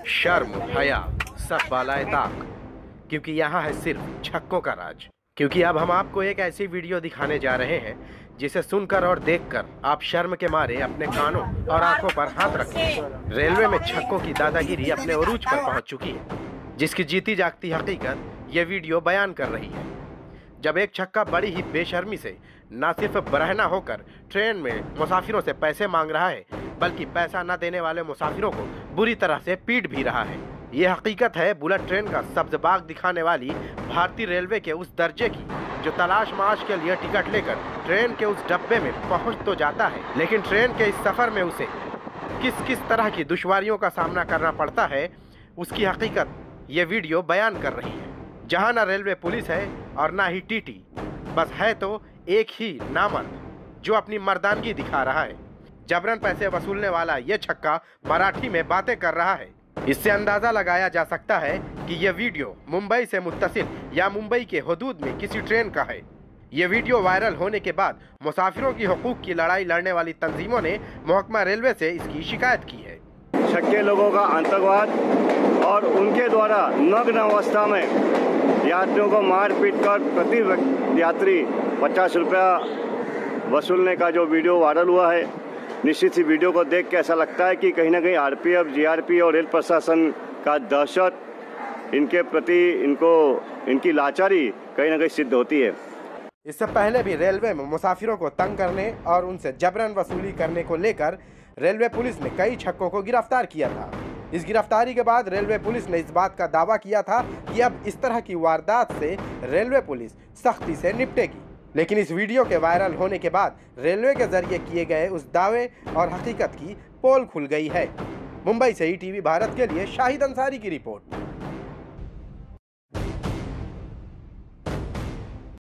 शर्म हया सब बालाए ताक, क्योंकि यहाँ है सिर्फ छक्कों का राज। क्योंकि अब हम आपको एक ऐसी वीडियो दिखाने जा रहे हैं जिसे सुनकर और देखकर आप शर्म के मारे अपने कानों और आंखों पर हाथ रखें। रेलवे में छक्कों की दादागिरी अपने उरूज पर पहुंच चुकी है, जिसकी जीती जागती हकीकत ये वीडियो बयान कर रही है। जब एक छक्का बड़ी ही बेशर्मी से न सिर्फ बरहना होकर ट्रेन में मुसाफिरों से पैसे मांग रहा है, बल्कि पैसा न देने वाले मुसाफिरों को बुरी तरह से पीट भी रहा है। ये हकीकत है बुलेट ट्रेन का सब्ज़बाग दिखाने वाली भारतीय रेलवे के उस दर्जे की, जो तलाश माश के लिए टिकट लेकर ट्रेन के उस डब्बे में पहुंच तो जाता है, लेकिन ट्रेन के इस सफ़र में उसे किस किस तरह की दुश्वारियों का सामना करना पड़ता है, उसकी हकीकत ये वीडियो बयान कर रही है। जहाँ न रेलवे पुलिस है और ना ही टीटी, बस है तो एक ही नामर्द जो अपनी मर्दानगी दिखा रहा है। जबरन पैसे वसूलने वाला ये छक्का मराठी में बातें कर रहा है। इससे अंदाजा लगाया जा सकता है कि यह वीडियो मुंबई से मुत्तसिल या मुंबई के हदूद में किसी ट्रेन का है। ये वीडियो वायरल होने के बाद मुसाफिरों की हुकूक की लड़ाई लड़ने वाली तंजीमों ने महकमा रेलवे से इसकी शिकायत की है। छक्के लोगों का आतंकवाद और उनके द्वारा नग्न अवस्था में यात्रियों को मारपीट कर प्रति यात्री 50 रुपया वसूलने का जो वीडियो वायरल हुआ है, निश्चित ही वीडियो को देख के ऐसा लगता है कि कहीं ना कहीं आरपीएफ, जीआरपी और रेल प्रशासन का दहशत इनके प्रति इनकी लाचारी कहीं ना कहीं सिद्ध होती है। इससे पहले भी रेलवे में मुसाफिरों को तंग करने और उनसे जबरन वसूली करने को लेकर रेलवे पुलिस ने कई छक्कों को गिरफ्तार किया था। इस गिरफ्तारी के बाद रेलवे पुलिस ने इस बात का दावा किया था कि अब इस तरह की वारदात से रेलवे पुलिस सख्ती से निपटेगी। लेकिन इस वीडियो के वायरल होने के बाद रेलवे के जरिए किए गए उस दावे और हकीकत की पोल खुल गई है। मुंबई से ईटीवी भारत के लिए शाहिद अंसारी की रिपोर्ट।